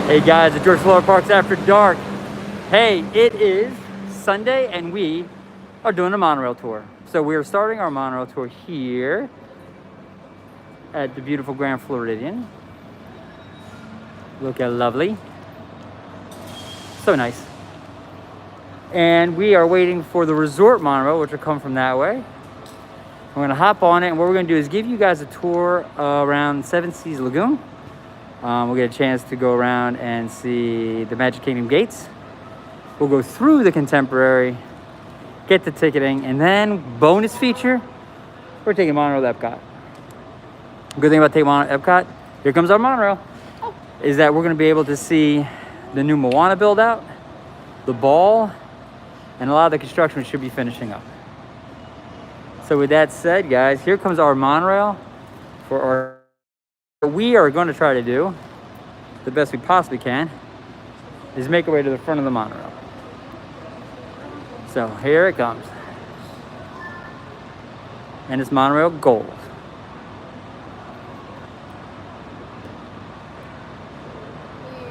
Hey guys, it's George Florida Parks After Dark. Hey, it is Sunday and we are doing a monorail tour. So we are starting our monorail tour here at the beautiful Grand Floridian. Look how lovely. So nice. And we are waiting for the resort monorail, which will come from that way. We're gonna hop on it, and what we're gonna do is give you guys a tour around Seven Seas Lagoon. We'll get a chance to go around and see the Magic Kingdom gates. We'll go through the Contemporary, get the ticketing, and then bonus feature, we're taking monorail to Epcot. Good thing about taking monorail to Epcot, here comes our monorail, is that we're going to be able to see the new Moana build out, the ball, and a lot of the construction should be finishing up. So with that said, guys, here comes our monorail for our. We are going to try to do the best we possibly can is make our way to the front of the monorail. So here it comes. And it's monorail gold.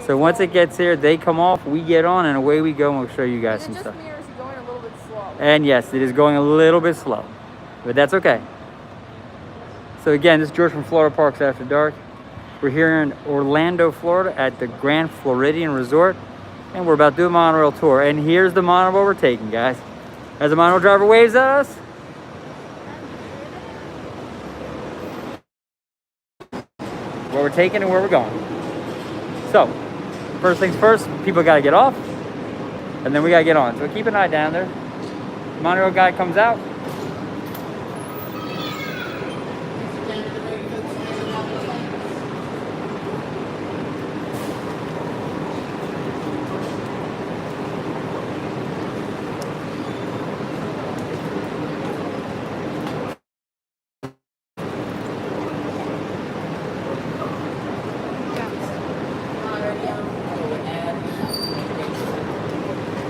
So once it gets here, they come off, we get on, and away we go, and we'll show you guys some stuff. Mirrors going a little bit slow. And yes, it is going a little bit slow, but that's okay. So again, this is George from Florida Parks After Dark. We're here in Orlando, Florida at the Grand Floridian Resort, and we're about to do a monorail tour. And here's the monorail we're taking, guys. As the monorail driver waves at us. Where we're taking and where we're going. So, first things first, people gotta get off, and then we gotta get on. So keep an eye down there. Monorail guy comes out.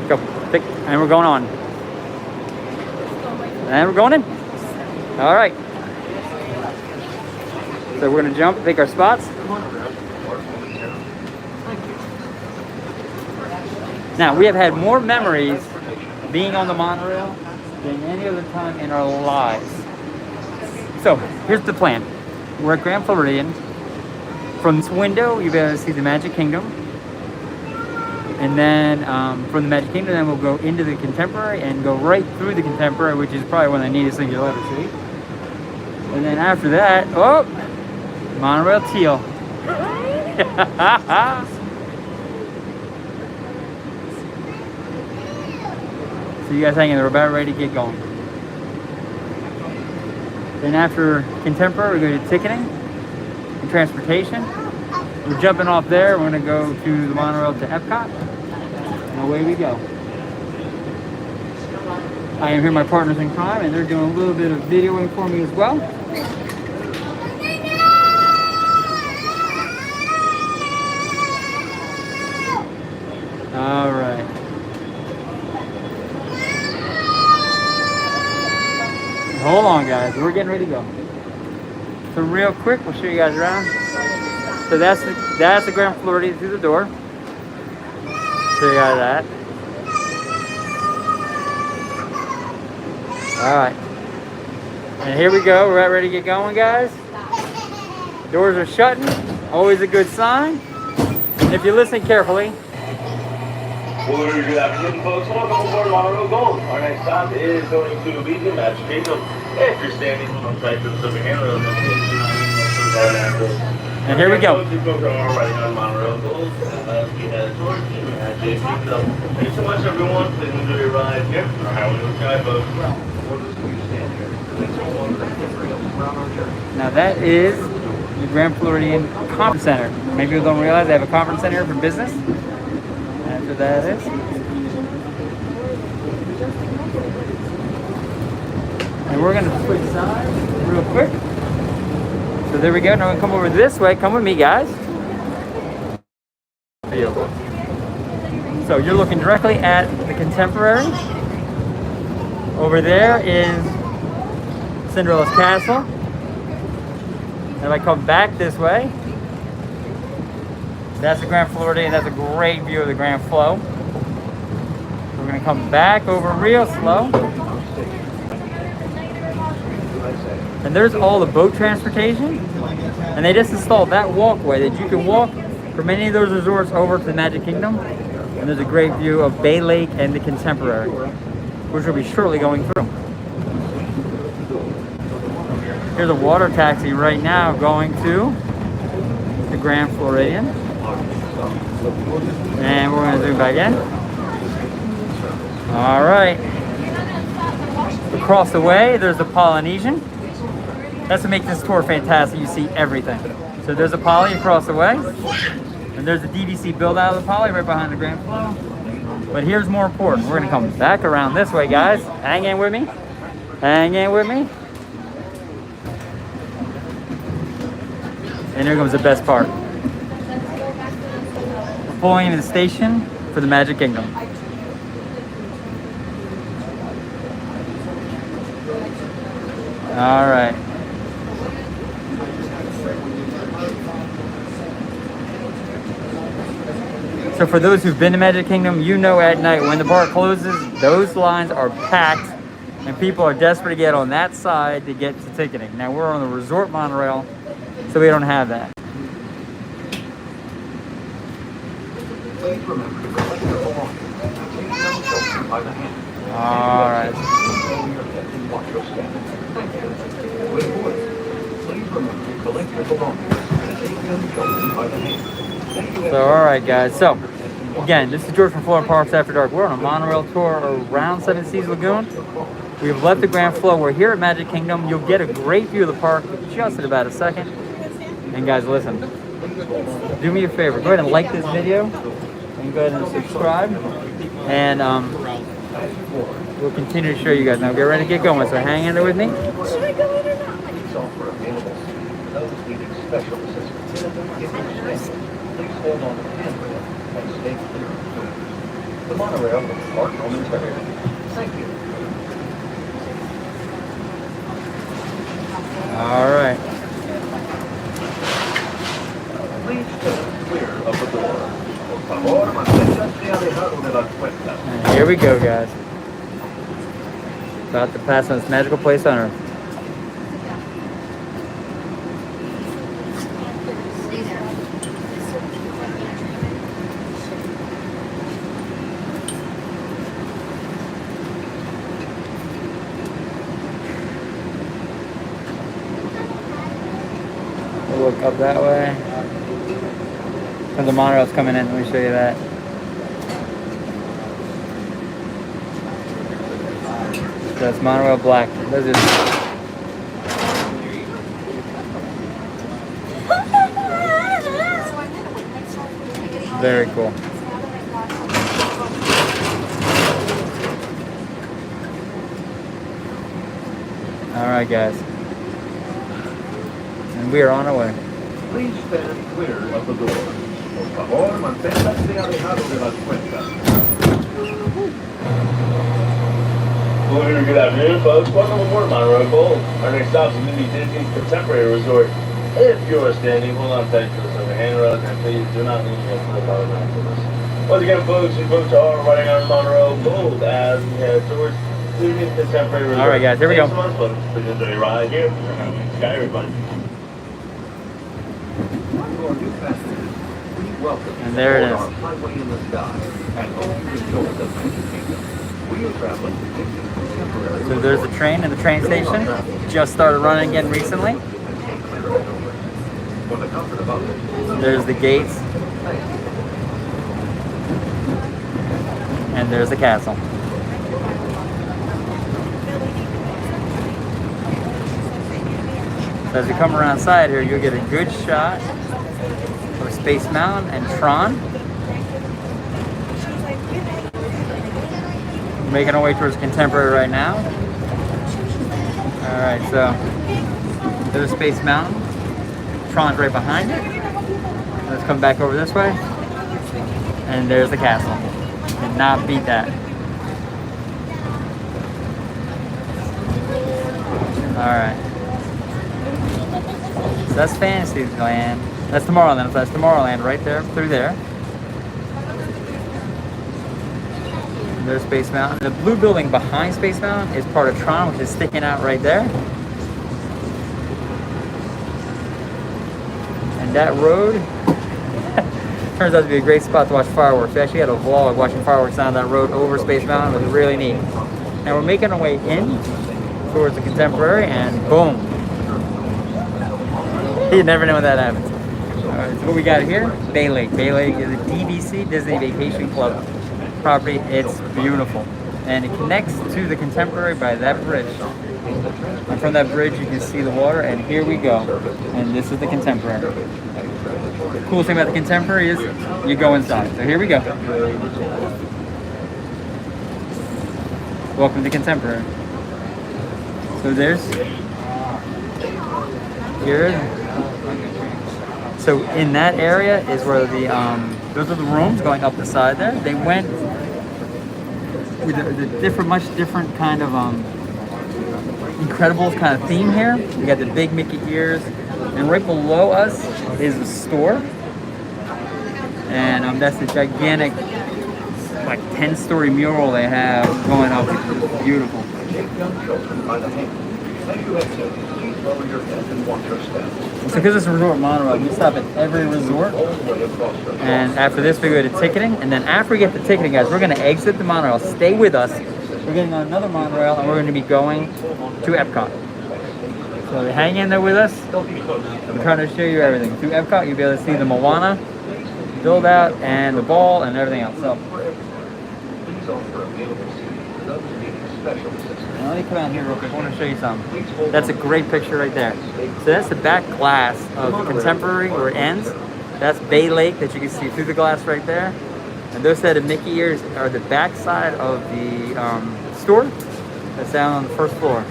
Go, pick, and we're going on. And we're going in. All right. So we're gonna jump, pick our spots. Now, we have had more memories being on the monorail than any other time in our lives. So, here's the plan. We're at Grand Floridian. From this window, you'll be able to see the Magic Kingdom. And then from the Magic Kingdom, then we'll go into the Contemporary and go right through the Contemporary, which is probably one of the neatest things you'll ever see. And then after that, oh, monorail teal. So you guys hanging there, we're about ready to get going. Then after Contemporary, we're going to ticketing and transportation. We're jumping off there, we're going to go to the monorail to Epcot. And away we go. I am here, my partners in crime, and they're doing a little bit of videoing for me as well. All right. Hold on, guys. We're getting ready to go. So real quick, we'll show you guys around. So that's the Grand Floridian through the door. Show you guys that. All right. And here we go. We're about ready to get going, guys. Doors are shutting. Always a good sign. And if you listen carefully. Well, good afternoon, folks. Welcome aboard Monorail Gold. Our next stop is going to be the Magic Kingdom. If you're standing on the side of the silver handrail, and here we go. Folks are riding on Monorail Gold. We had George, we had JP. So, thanks so much, everyone. Please enjoy your ride here. Our Highway to the Sky, folks. Now that is the Grand Floridian Conference Center. Maybe people don't realize they have a conference center for business. That's what that is. And we're gonna switch sides real quick. So there we go. Now we're gonna come over this way. Come with me, guys. Beautiful. So you're looking directly at the Contemporary. Over there is Cinderella's Castle. And if I come back this way, That's the Grand Floridian. That's a great view of the Grand Flow. We're gonna come back over real slow. And there's all the boat transportation. And they just installed that walkway that you can walk from any of those resorts over to the Magic Kingdom. And there's a great view of Bay Lake and the Contemporary, which we'll be shortly going through. Here's a water taxi right now going to the Grand Floridian. And we're gonna zoom back in. All right. Across the way, there's the Polynesian. That's what makes this tour fantastic. You see everything. So there's a Poly across the way. And there's the DVC build out of the Poly right behind the Grand Flow. But here's more important. We're gonna come back around this way, guys. Hang in with me. Hang in with me. And here comes the best part. We're pulling into the station for the Magic Kingdom. All right. So for those who've been to Magic Kingdom, you know at night when the park closes, those lines are packed and people are desperate to get on that side to get to ticketing. Now we're on the resort monorail, so we don't have that. All right. So, all right, guys. So, again, this is George from Florida Parks After Dark. We're on a monorail tour around Seven Seas Lagoon. We've left the Grand Flow. We're here at Magic Kingdom. You'll get a great view of the park just in about a second. And guys, listen, do me a favor. Go ahead and like this video. And go ahead and subscribe. And we'll continue to show you guys. Now, get ready to get going. So hang in there with me. Should I go in or not? Please hold on to the handrail and stay clear. The monorail will depart momentarily. Thank you. All right. Please stand clear of the door. Por favor, manténganse alejado de las puertas. And here we go, guys. About to pass on this magical place on Earth. Look up that way. And the monorail's coming in. Let me show you that. That's monorail black. Those are very cool. All right, guys. And we are on our way. Please stand clear of the door. Por favor, manténganse alejado de las puertas. Good afternoon, folks. Welcome aboard Monorail Gold. Our next stop is going to be Disney's Contemporary Resort. If you are standing, hold on tight to the silver handrails, and please do not lean against the car behind us. Once again, folks, you folks are riding on Monorail Gold as we head towards Disney's Contemporary Resort. All right, guys, here we go. Thanks so much, folks. Please enjoy your ride here. Sky, everybody. And there it is. So there's the train and the train station. Just started running again recently. There's the gates. And there's the castle. So as we come around side here, you'll get a good shot of Space Mountain and Tron. Making our way towards Contemporary right now. Alright, so there's Space Mountain. Tron's right behind it. Let's come back over this way. And there's the castle. Cannot beat that. Alright. So that's Fantasyland. That's Tomorrowland. That's Tomorrowland right there, through there. There's Space Mountain. The blue building behind Space Mountain is part of Tron, which is sticking out right there. And that road turns out to be a great spot to watch fireworks. We actually had a vlog watching fireworks on that road over Space Mountain. It was really neat. Now we're making our way in towards the Contemporary, and boom. You never know when that happens. Alright, so what we got here? Bay Lake. Bay Lake is a DVC, Disney Vacation Club property. It's beautiful. And it connects to the Contemporary by that bridge. And from that bridge you can see the water, and here we go. And this is the Contemporary. The cool thing about the Contemporary is you go inside. So here we go. Welcome to Contemporary. So so in that area is where the those are the rooms going up the side there. They went with the much different kind of Incredibles kind of theme here. We got the big Mickey ears, and right below us is the store, and that's the gigantic, like 10-story mural they have going up. It's beautiful. So because it's a resort Monorail, we stop at every resort, and after this we go to ticketing, and then after we get the ticketing, guys, we're going to exit the Monorail. Stay with us. We're getting on another Monorail, and we're going to be going to Epcot. So hang in there with us. I'm trying to show you everything. Through Epcot, you'll be able to see the Moana build out and the ball and everything else. So now let me come out here real quick. I want to show you something. That's a great picture right there. So that's the back glass of the Contemporary where it ends. That's Bay Lake that you can see through the glass right there. And those set of Mickey ears are the back side of the store. That's down on the first floor.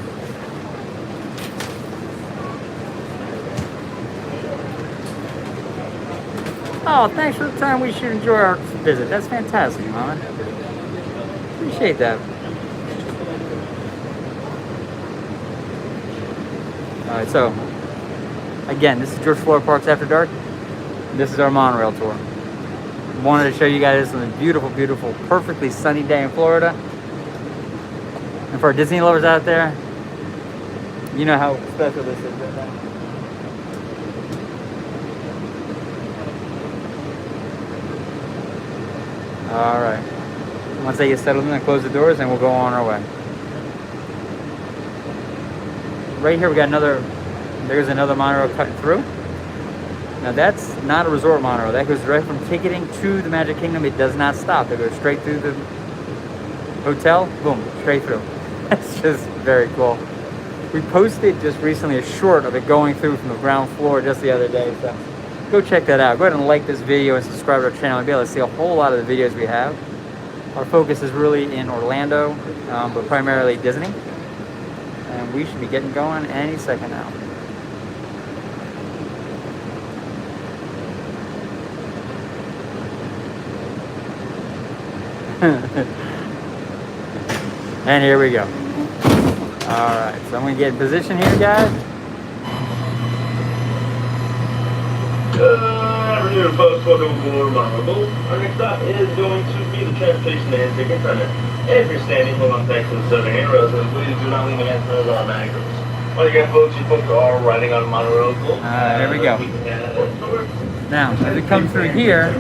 Oh, thanks for the time we should enjoy our visit. That's fantastic, Mama. Appreciate that. Alright, so again, this is George Floyd Parks After Dark. This is our Monorail tour. Wanted to show you guys this on a beautiful, beautiful, perfectly sunny day in Florida. And for our Disney lovers out there, you know how special this is right now. Alright. Once they get settled in, I close the doors and we'll go on our way. Right here we got there's another Monorail cutting through. Now that's not a resort Monorail. That goes direct from ticketing to the Magic Kingdom. It does not stop. It goes straight through the hotel, boom, straight through. That's just very cool. We posted just recently a short of it going through from the ground floor just the other day. So go check that out. Go ahead and like this video and subscribe to our channel and be able to see a whole lot of the videos we have. Our focus is really in Orlando, but primarily Disney. And we should be getting going any second now. And here we go. Alright, so I'm going to get in position here, guys. Good afternoon, folks. Welcome aboard Monorail. Our next stop is going to be the transportation and ticket center. If you're standing, hold on tight to the southern handrails, and please do not lean against those automatic doors. Once again, folks, you folks are riding on Monorail. There we go. Now, as we come through here,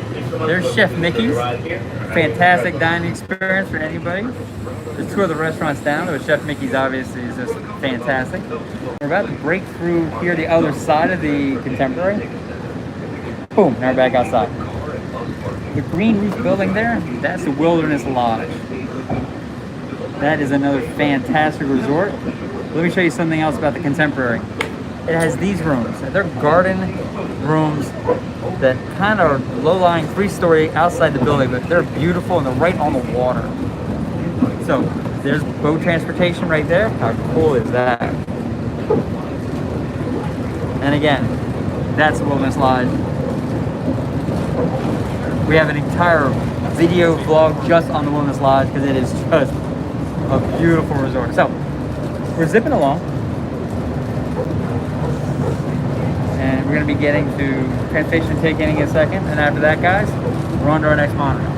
there's Chef Mickey's. Fantastic dining experience for anybody. There's two other restaurants down, but Chef Mickey's obviously is just fantastic. We're about to break through here the other side of the Contemporary. Boom, now we're back outside. The green roof building there, that's the Wilderness Lodge. That is another fantastic resort. Let me show you something else about the Contemporary. It has these rooms. They're garden rooms that kind of are low-lying, 3-story outside the building, but they're beautiful and they're right on the water. So there's boat transportation right there. How cool is that? And again, that's the Wilderness Lodge. We have an entire video vlog just on the Wilderness Lodge because it is just a beautiful resort. So we're zipping along. And We're going to be getting to transportation ticketing in a second. And after that, guys, we're on to our next monorail.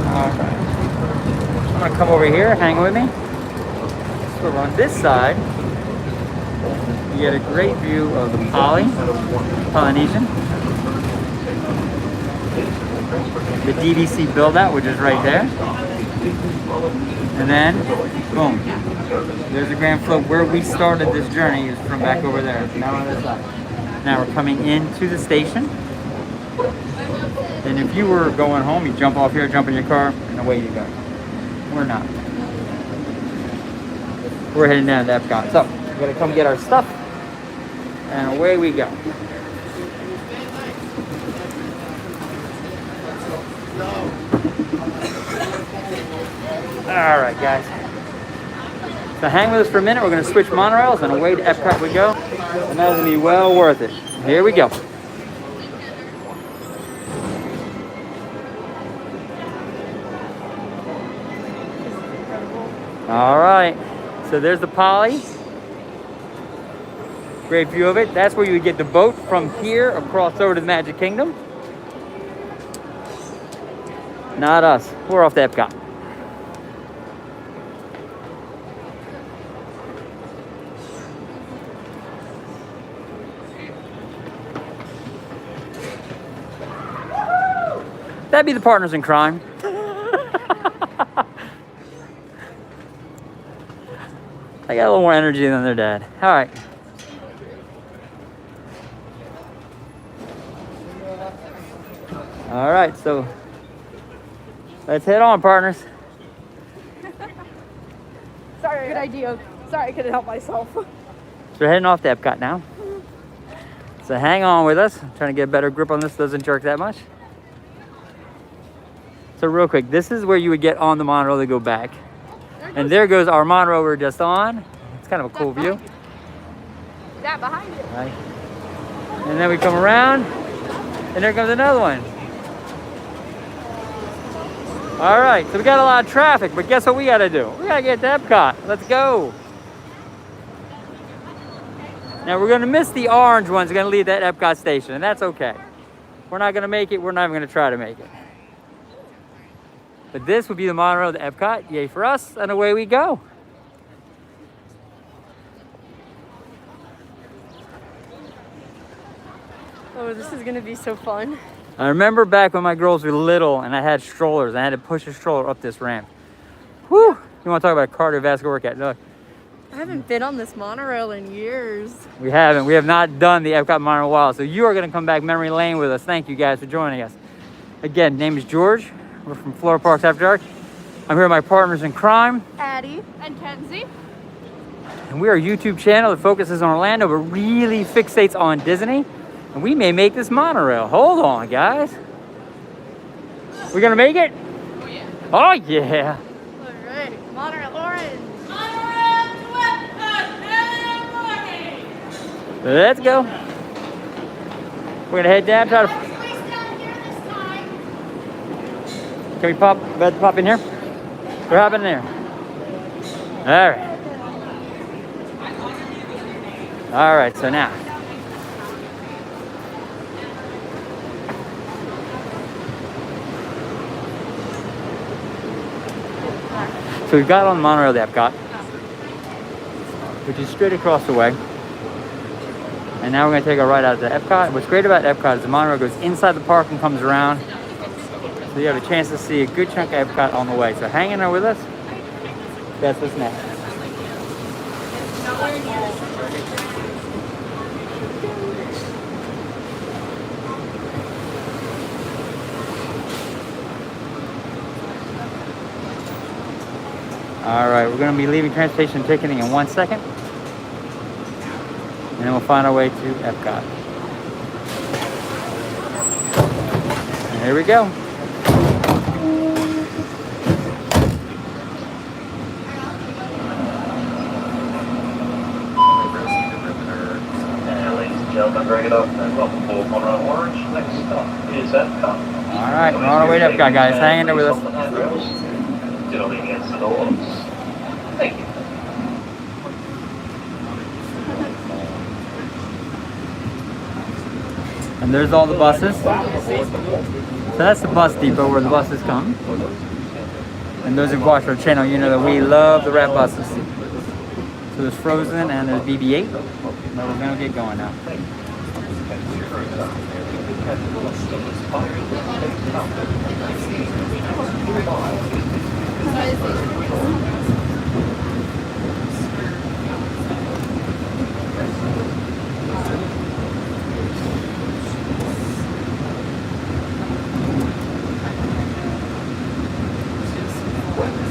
Alright. I'm going to come over here, hang with me. So we're on this side. You get a great view of the Polynesian. The DVC build-out, which is right there. And then, boom. There's the Grand Float. Where we started this journey is from back over there. Now on this side. Now we're coming into the station. And if you were going home, you jump off here, jump in your car, and away you go. We're not. We're heading down to Epcot. So, we're going to come get our stuff. And away we go. Alright, guys. So hang with us for a minute. We're going to switch monorails and away to Epcot we go. And that's going to be well worth it. Here we go. Alright. So there's the Poly. Great view of it. That's where you would get the boat from here across over to the Magic Kingdom. Not us. We're off to Epcot. That'd be the partners in crime. I got a little more energy than their dad. All right. All right, so let's head on, partners. Sorry, good idea. Sorry, I couldn't help myself. So we're heading off to Epcot now. So hang on with us. I'm trying to get a better grip on this. Doesn't jerk that much. So real quick, this is where you would get on the monorail to go back. And there goes our monorail we're just on. It's kind of a cool view. That behind you. Right. And then we come around, and there comes another one. All right, so we got a lot of traffic, but guess what we got to do? We got to get to Epcot. Let's go. Now we're going to miss the orange ones. We're going to leave that Epcot station, and that's okay. We're not going to make it. We're not even going to try to make it. But this would be the monorail to Epcot. Yay for us, and away we go. Oh, this is gonna be so fun. I remember back when my girls were little and I had strollers. I had to push a stroller up this ramp. Whew! You want to talk about cardiovascular workout? Look. I haven't been on this monorail in years. We haven't. We have not done the Epcot monorail in a while. So you are going to come back memory lane with us. Thank you guys for joining us. Again, name is George. We're from Florida Parks After Dark. I'm here with my partners in crime. Addie and Kenzie. And we are a YouTube channel that focuses on Orlando but really fixates on Disney. And we may make this monorail. Hold on, guys. We're going to make it? Oh, yeah. Oh, yeah. All right. Monorail orange. Monorail to Epcot every morning. Let's go. We're going to head down. Try to... Place down here this time. Can we pop in here? We're hopping in there. All right. All right, so now. So we've got on the monorail to Epcot, which is straight across the way. And now we're going to take a ride out to Epcot. What's great about Epcot is the monorail goes inside the park and comes around. So you have a chance to see a good chunk of Epcot on the way. So hang in there with us. That's what's next. All right, we're going to be leaving transportation and ticketing in 1 second. And then we'll find our way to Epcot. And here we go. Ladies and gentlemen, welcome, bring it up, and welcome to Monorail Orange. Next stop is Epcot. All right, we're on our way to Epcot, guys. Hang in there with us. Still leaning against the doors. Thank you. And there's all the buses. So that's the bus depot where the buses come. And those who've watched our channel, you know that we love the red buses. So there's Frozen and there's BB-8. But we're gonna get going now.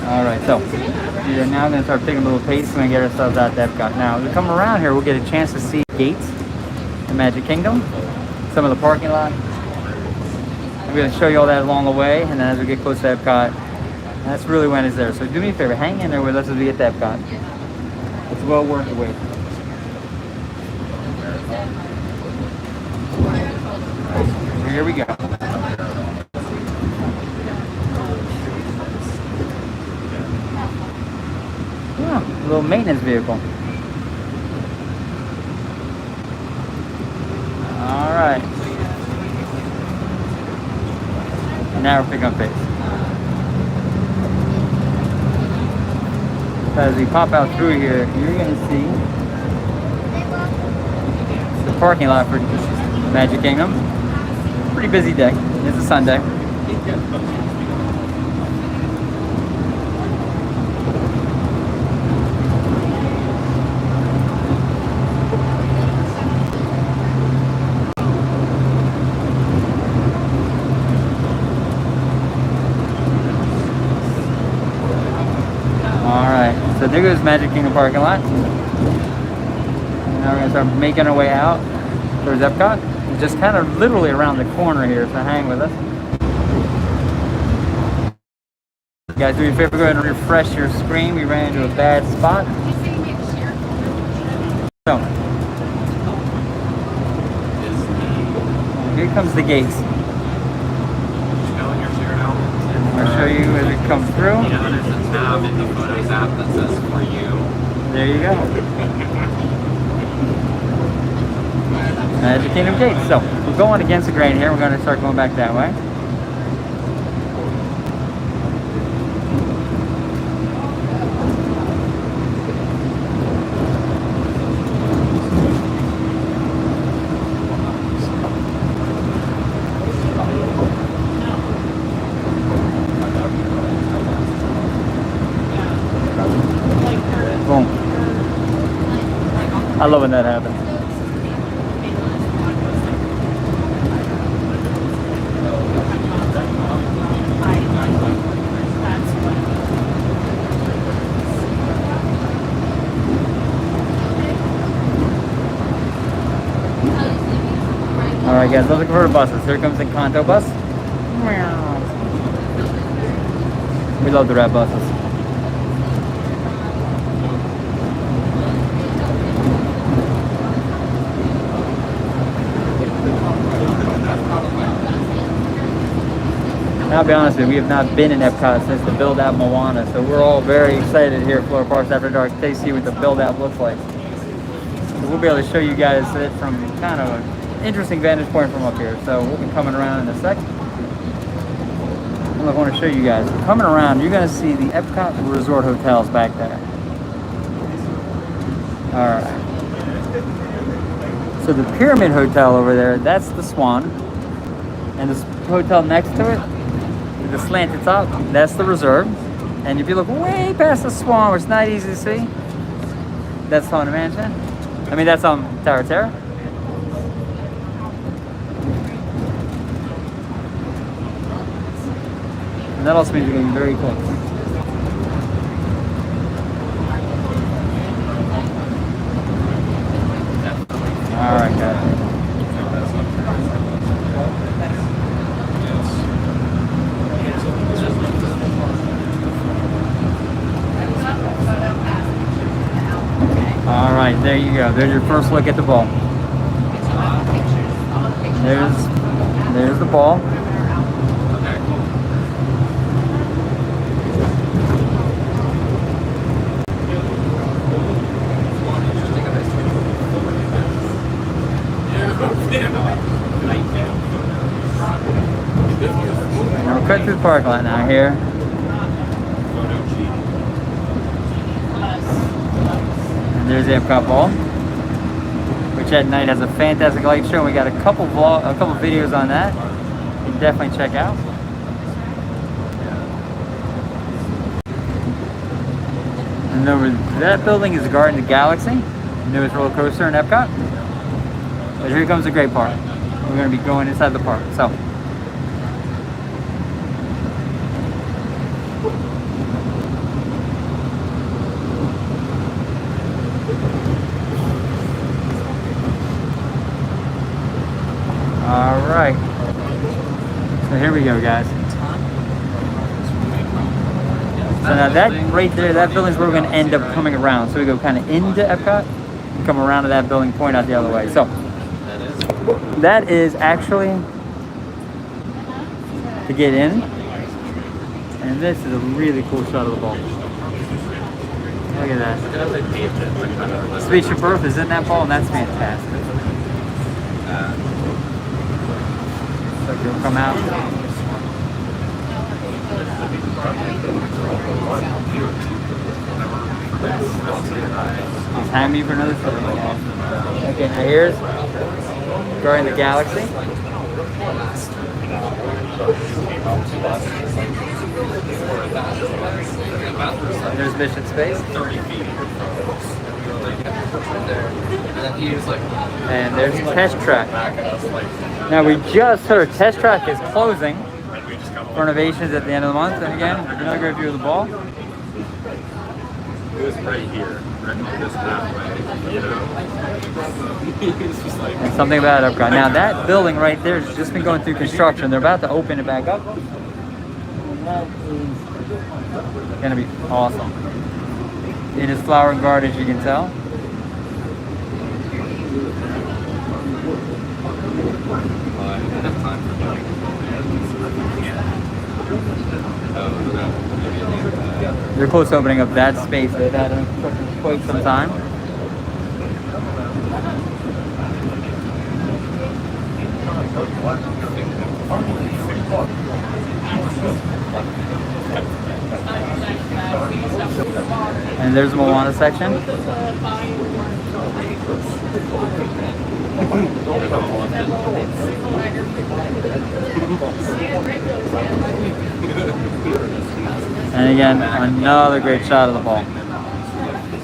All right, so we are now going to start taking a little pace and get ourselves out to Epcot. Now, as we come around here, we'll get a chance to see gates, the Magic Kingdom, some of the parking lot. I'm going to show you all that along the way, and then as we get close to Epcot, that's really when it's there. So do me a favor, hang in there with us as we get to Epcot. It's well worth the wait. Here we go. Yeah, a little maintenance vehicle. All right. And now we're picking up pace. As we pop out through here, you're going to see the parking lot for Magic Kingdom. Pretty busy day. It's a Sunday. So there goes Magic Kingdom parking lot. Now we're gonna start making our way out towards Epcot. We're just kind of literally around the corner here, so hang with us. Guys, do me a favor, go ahead and refresh your screen. We ran into a bad spot. So, here comes the gates. I'll show you as we come through. Yeah, there's a tab in the Photos app that says for you. There you go. Magic Kingdom gates. So we're going against the grain here. We're going to start going back that way. Boom. I love when that happens. Alright guys, looking for the buses. Here comes the Encanto bus. We love the red buses. I'll be honest with you, we have not been in Epcot since the build-out Moana, so we're all very excited here at Florida Parks After Dark to see what the build-out looks like. So we'll be able to show you guys it from kind of an interesting vantage point from up here. So we'll be coming around in a sec. And I want to show you guys. Coming around, you're going to see the Epcot Resort hotels back there. All right. So the Pyramid Hotel over there, that's the Swan. And this hotel next to it, the slanted top, that's the Reserve. And if you look way past the Swan, where it's not easy to see, that's Haunted Mansion. I mean, that's Tower Terror. And that also means you're getting very close. All right, guys. All right, there you go. There's your first look at the ball. There's the ball. Okay, cool. And we're cutting through the parking lot now here. And there's the Epcot ball, which at night has a fantastic light show. We got a couple videos on that. You can definitely check out. And over that building is the Garden of the Galaxy, the newest roller coaster in Epcot. But here comes the great part. We're going to be going inside the park. So. All right. So here we go, guys. So now that right there, that building's where we're going to end up coming around. So we go kind of into Epcot and come around to that building, point out the other way. So that is actually to get in. And this is a really cool shot of the ball. Look at that. Spaceship Earth is in that ball, and that's fantastic. So you'll come out. Just hang me for another photo. Okay, now here's Guardian of the Galaxy. There's Mission Space. And there's Test Track. Now we just heard Test Track is closing for renovations at the end of the month. And again, another great view of the ball. It was right here, right on this pathway, you know. It's just like, And something about Epcot. Now that building right there has just been going through construction. They're about to open it back up. And that is gonna be awesome. It is flower and garden, as you can tell. They're close to opening up that space. They've had it for quite some time. And there's the Moana section. And again, another great shot of the ball.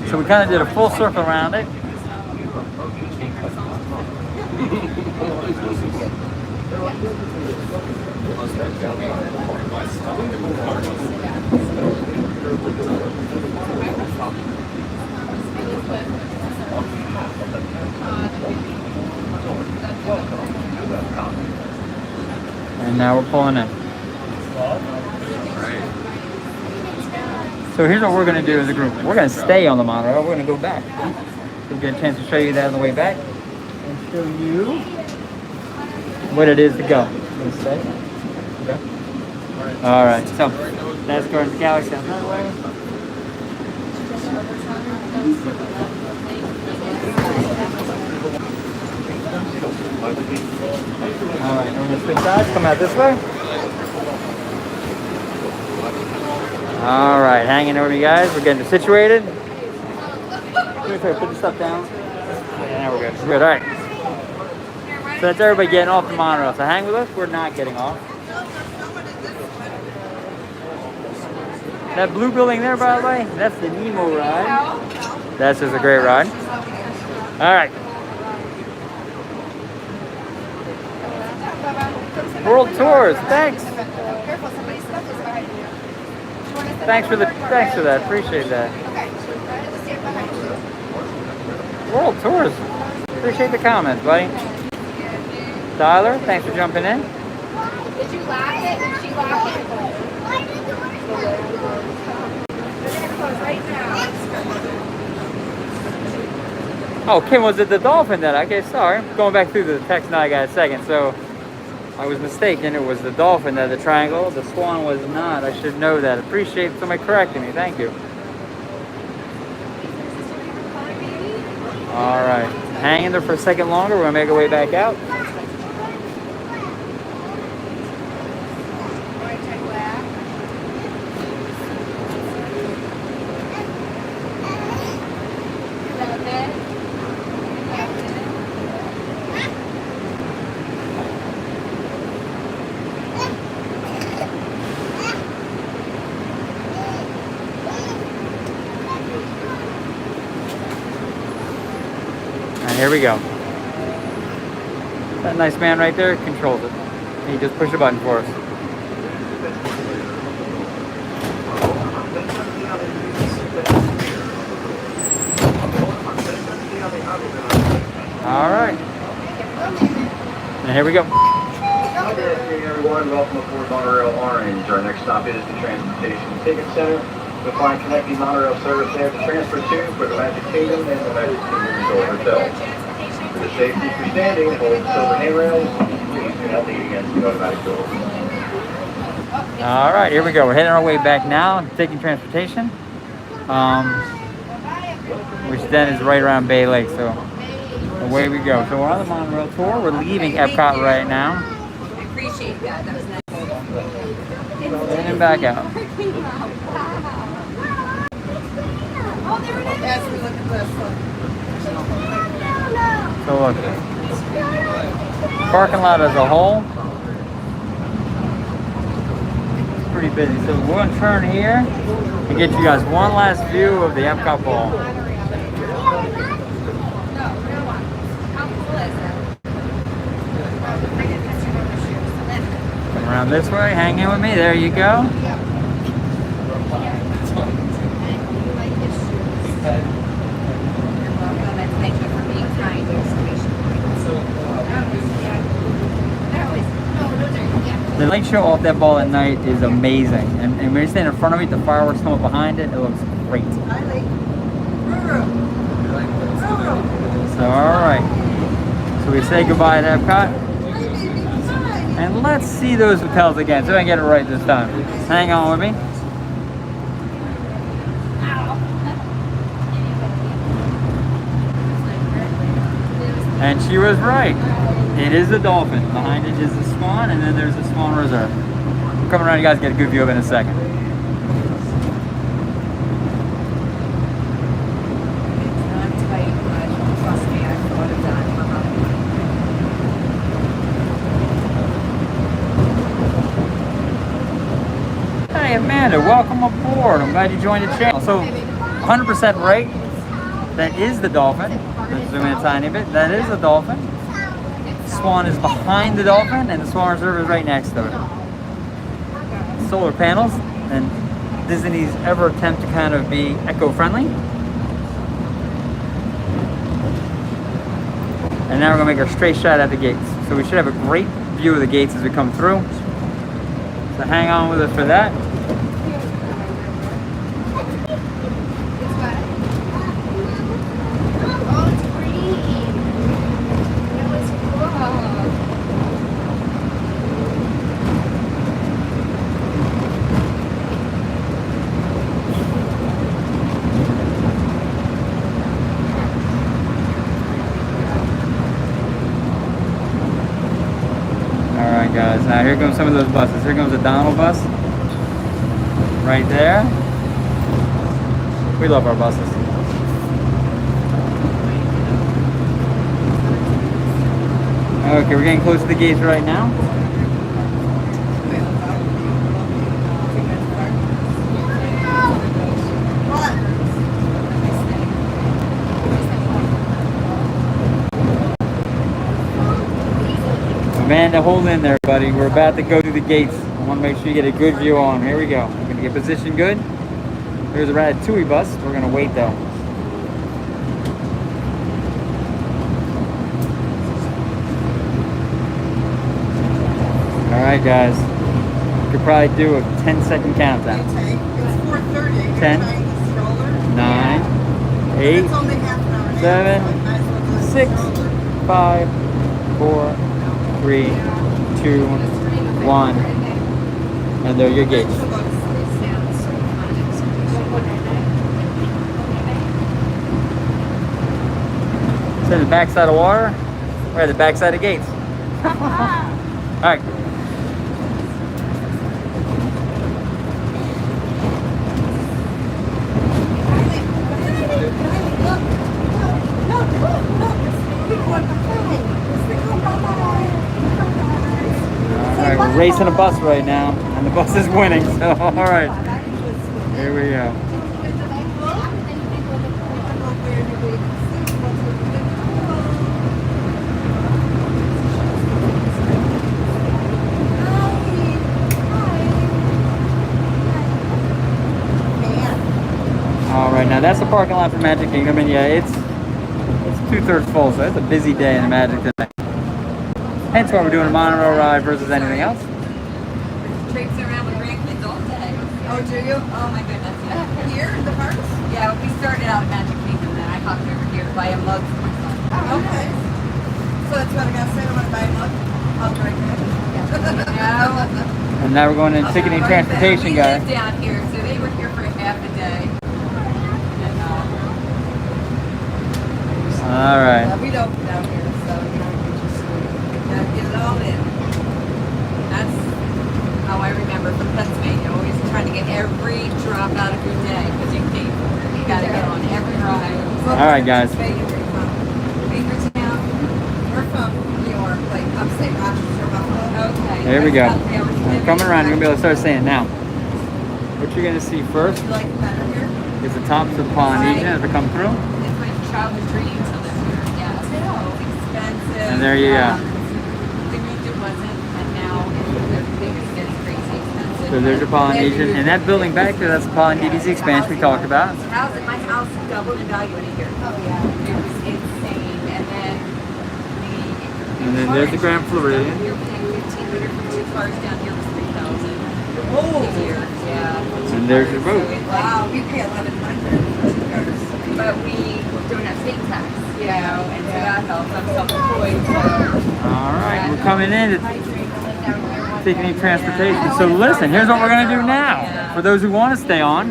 So we kind of did a full circle around it. And now we're pulling in. So here's what we're going to do as a group. We're going to stay on the monorail. We're going to go back. We'll get a chance to show you that on the way back and show you what it is to go. You want to stay? Okay. All right. So that's Guardians of the Galaxy on that way. All right. We're going to switch sides. Come out this way. All right, hanging over you guys. We're getting situated. Put the stuff down. Yeah, now we're good. We're good. All right. So that's everybody getting off the monorail. So hang with us. We're not getting off. That blue building there, by the way, that's the Nemo ride. That's just a great ride. All right. World Tours. Thanks. Thanks for that. Appreciate that. World Tours. Appreciate the comments, buddy. Tyler, thanks for jumping in. Did you lock it? Did she lock it? We're gonna close right now. Oh, Kim, was it the dolphin then? Okay, sorry. Going back through the text now, I got a second. So I was mistaken. It was the dolphin that the triangle. The swan was not. I should know that. Appreciate somebody correcting me. Thank you. All right. Hang in there for a second longer. We're going to make our way back out. Here we go. That nice man right there controls it. He just pushed a button for us. All right. And here we go. Good afternoon, everyone. Welcome aboard Monorail Orange. Our next stop is the Transportation Ticket Center. You'll find connecting monorail service there to transfer to for the Magic Kingdom and the Magic Kingdom Resort Hotel. For the safety for standing, hold silver handrails. Please do not lean against the automatic doors. All right, here we go. We're heading our way back now, taking transportation, which then is right around Bay Lake. So away we go. So we're on the monorail tour. We're leaving Epcot right now. I appreciate that. That was nice. And back out. Oh, there it is. Yes, we look at this. So look, parking lot as a whole, it's pretty busy. So we're going to turn here and get you guys one last view of the Epcot ball. Come around this way, hang in with me, there you go. The light show off that ball at night is amazing. And when you stand in front of it, the fireworks come up behind it, it looks great. So, alright. So we say goodbye to Epcot. And let's see those hotels again, so I can get it right this time. Hang on with me. And she was right. It is a dolphin. Behind it is a swan, and then there's a swan reserve. I'm coming around, you guys get a good view of it in a second. Hey Amanda, welcome aboard. I'm glad you joined the channel. So 100% right. That is the dolphin. Let's zoom in a tiny bit. That is the dolphin. Swan is behind the dolphin, and the swan reserve is right next to it. Solar panels, and Disney's ever attempt to kind of be eco-friendly. And now we're gonna make our straight shot at the gates. So we should have a great view of the gates as we come through. So hang on with us for that. Guys, now here comes some of those buses. Here comes the Donald bus right there. We love our buses. Okay, we're getting close to the gates right now. Amanda, hold in there, buddy. We're about to go through the gates. I want to make sure you get a good view on. Here we go. We're going to get positioned good. There's a Ratatouille bus. We're going to wait, though. All right, guys. We could probably do a 10-second countdown. It's 4:30. 10, 9, 8, 7, 6, 5, 4, 3, 2, 1. And there are your gates. It's in the backside of water. We're at the backside of gates. All right. Alright, we're racing a bus right now, and the bus is winning, so alright. Here we go. Alright, now that's the parking lot for Magic Kingdom, and yeah, it's 2/3 full, so it's a busy day in the Magic today. Hence why we're doing a monorail ride versus anything else. Traipsing around with grandkids all day. Oh, do you? Oh my goodness, yeah. Here in the parks? Yeah, we started out at Magic Kingdom, then I hopped over here to buy a mug for my son. Okay. So that's what I gotta say. I want to buy a mug. I'll drink it. No. And now we're going in ticketing transportation, we guys. lived down here, so they were here for half a day. And, Alright. We don't go down here, so you know, we just gotta get it all in. that's how I remember from Pennsylvania, always trying to get every drop out of your day, because you pay for it. You gotta get on every ride. Alright, guys. Bakertown. We're from New York, like upstate Rochester, Buffalo. Okay. Here we go. That's about 3 hours. I'm coming around, you're going to be able to start saying now. What you're going to see first You like it better here? is the tops of Polynesian as we come through. It's my childhood dream to live here. Yeah, it's so expensive. And there you go. The region wasn't, and now everything is getting crazy expensive. So there's your Polynesian. And that building back there, that's the Polynesian DVC expansion we talked about. My house doubled in value in a year. Oh yeah. It was insane. And then there's the Grand Floridian. You're paying $1,500 for 2 cars down here was $3,000 Oh. a year. Yeah. And there's your boat. Wow, we pay 1,100 for 2 cars. But we don't have state tax, you know, and so that helps. I'm self-employed, so. Alright, we're coming in to ticketing transportation. So listen, here's what we're going to do now. For those who want to stay on,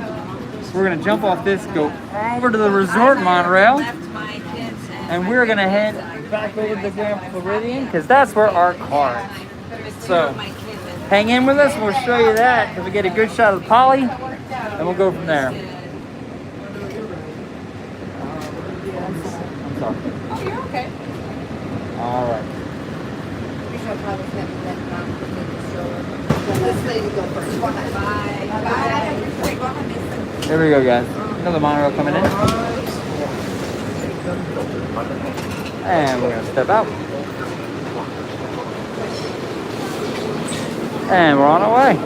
we're going to jump off this, go over to the resort monorail, and we're going to head back over to the Grand Floridian, because that's where our car is. So hang in with us, and we'll show you that, because we get a good shot of the Poly, and we'll go from there. I'm sorry. Oh, you're okay. All right. We shall probably have that this lady go first. Go ahead. Bye. Bye. Go ahead. Here we go, guys. Another monorail coming in. And we're going to step out. And we're on our way.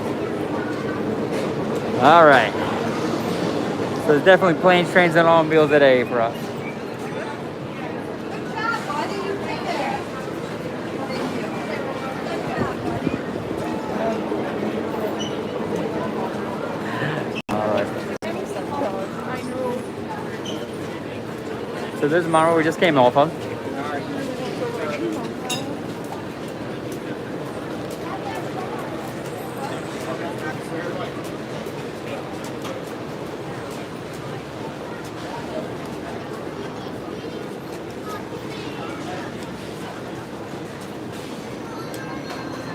All right. So there's definitely planes, trains, and automobiles today for us. So there's the monorail we just came off of.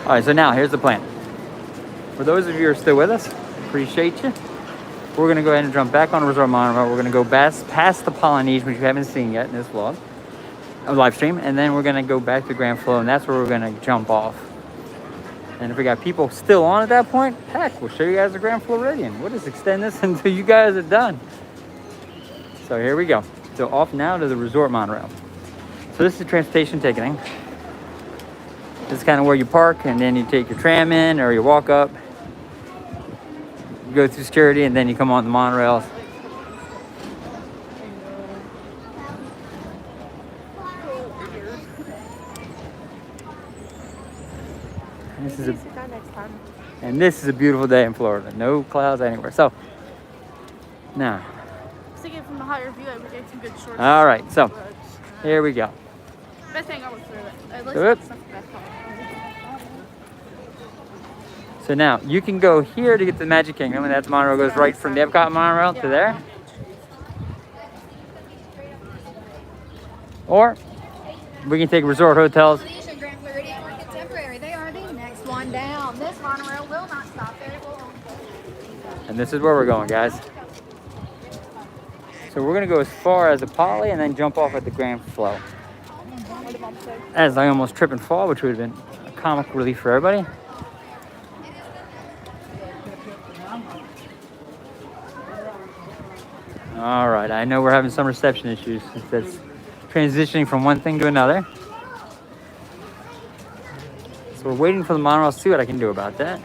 All right, so now here's the plan. For those of you who are still with us, appreciate you. We're going to go ahead and jump back on the resort monorail. We're going to go past the Polynesian, which you haven't seen yet in this vlog, live stream, and then we're going to go back to Grand Flow, and that's where we're going to jump off. And if we got people still on at that point, heck, we'll show you guys the Grand Floridian. We'll just extend this until you guys are done. So here we go. So off now to the resort monorail. So this is transportation ticketing. This is kind of where you park, and then you take your tram in, or you walk up. You go through security, and then you come on the monorails. This is a beautiful day in Florida. No clouds anywhere. So now, From the higher view, I would get some good shorts. all right. So Here we go. Best thing I was through it. At least Good. that's the best part. So now you can go here to get to the Magic Kingdom, and that monorail goes right from the Epcot monorail to there. Or we can take resort hotels. Polynesian, Grand Floridian, or Contemporary. They are the next one down. This monorail will not stop there. It will. And this is where we're going, guys. So we're gonna go as far as the Poly and then jump off at the Grand Flow. As I almost trip and fall, which would have been a comic relief for everybody. All right, I know we're having some reception issues since that's transitioning from one thing to another. So we're waiting for the monorail to see what I can do about that.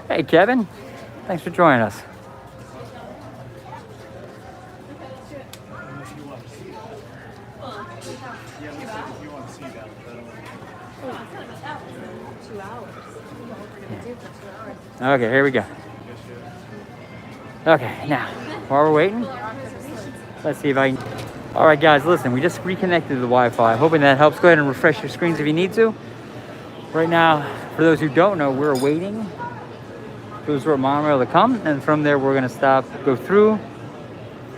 Hey, Kevin. Thanks for joining us. Okay, here we go. Okay, now, while we're waiting, let's see if I can... All right, guys, listen, we just reconnected to the Wi-Fi. Hoping that helps. Go ahead and refresh your screens if you need to. Right now, for those who don't know, we're waiting for the resort monorail to come, and from there we're gonna stop, go through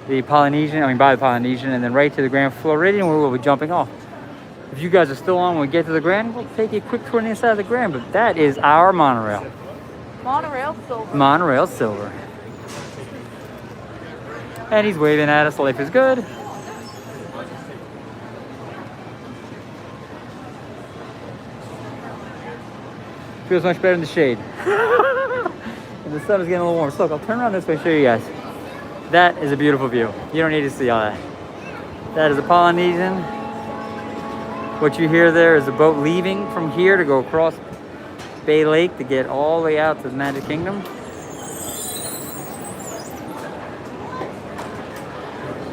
the Polynesian, by the Polynesian, and then right to the Grand Floridian where we'll be jumping off. If you guys are still on when we get to the Grand, we'll take a quick tour on the inside of the Grand, but that is our monorail. Monorail silver. Monorail silver. And he's waving at us, life is good. Feels much better in the shade. And the sun is getting a little warm. So look, I'll turn around this way and show you guys. That is a beautiful view. You don't need to see all that. That is a Polynesian. What you hear there is a boat leaving from here to go across Bay Lake to get all the way out to the Magic Kingdom.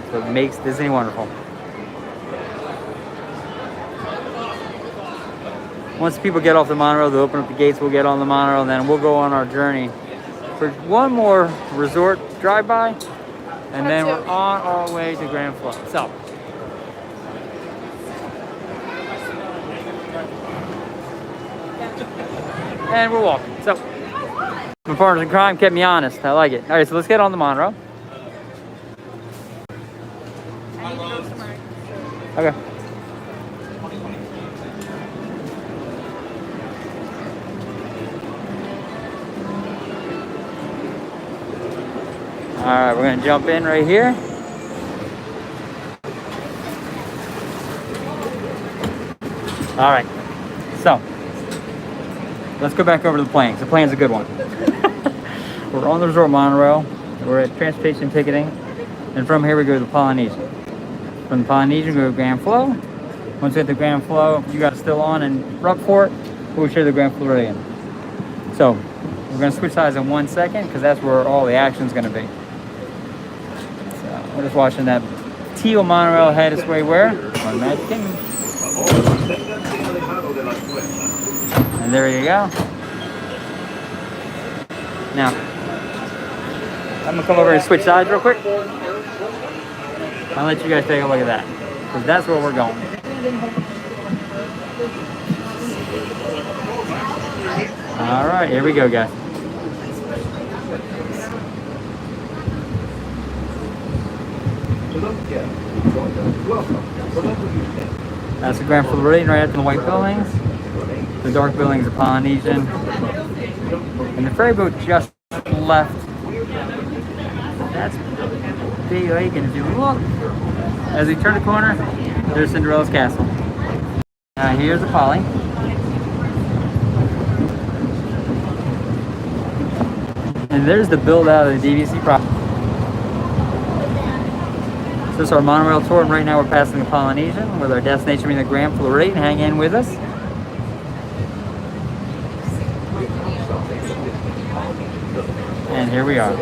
So it makes Disney wonderful. Once people get off the monorail, they'll open up the gates, we'll get on the monorail, and then we'll go on our journey for one more resort drive-by, and then we're on our way to Grand Flow. So, and we're walking. So, my partners in crime kept me honest. I like it. All right, so let's get on the monorail. I need to go somewhere. Okay. All right, we're gonna jump in right here. All right, so let's go back over to the plane. The plane's a good one. We're on the resort monorail. We're at transportation ticketing, and from here we go to the Polynesian. From the Polynesian, we go to Grand Flow. Once we hit the Grand Flow, if you guys are still on and we're up for it, we'll share the Grand Floridian. So we're gonna switch sides in 1 second because that's where all the action's gonna be. We're just watching that teal monorail head its way where? On Magic Kingdom. And there you go. Now, I'm gonna come over and switch sides real quick. I'll let you guys take a look at that, because that's where we're going. All right, here we go, guys. That's the Grand Floridian right after the white buildings. The dark buildings are Polynesian. And the ferry boat just left. That's Bay Lake, and if you look, as we turn the corner, there's Cinderella's castle. Now here's the Poly. And there's the build out of the DVC property. So this is our monorail tour, and right now we're passing the Polynesian with our destination being the Grand Floridian. Hang in with us. And here we are.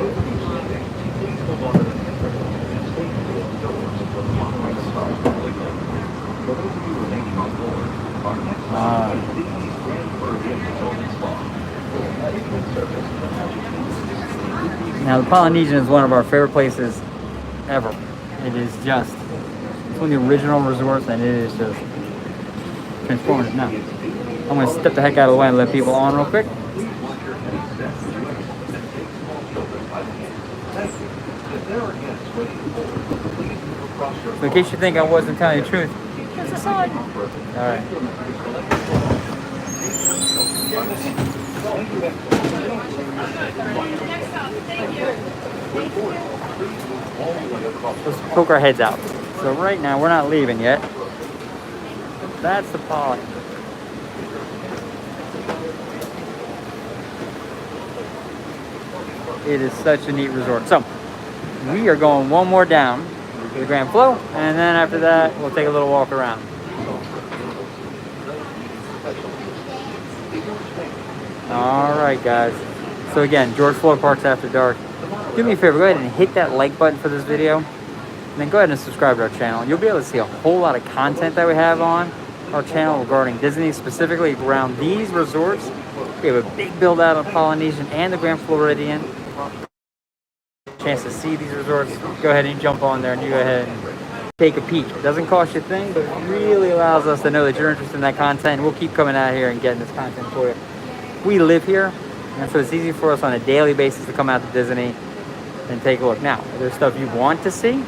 Now, the Polynesian is one of our favorite places ever. It is just, it's one of the original resorts, and it is just transformative. Now, I'm going to step the heck out of the way and let people on real quick. So in case you think I wasn't telling you the truth, here's the sign. All right. Let's poke our heads out. So right now, we're not leaving yet. That's the Poly. It is such a neat resort. So we are going one more down to the Grand Flow, and then after that, we'll take a little walk around. All right, guys. So again, George Floyd Parks After Dark. Do me a favor, go ahead and hit that like button for this video, and then go ahead and subscribe to our channel. You'll be able to see a whole lot of content that we have on our channel regarding Disney, specifically around these resorts. We have a big build out of Polynesian and the Grand Floridian. Chance to see these resorts. Go ahead and jump on there and you go ahead and take a peek. It doesn't cost you a thing, but it really allows us to know that you're interested in that content, and we'll keep coming out here and getting this content for you. We live here, and so it's easy for us on a daily basis to come out to Disney and take a look. Now, if there's stuff you want to see,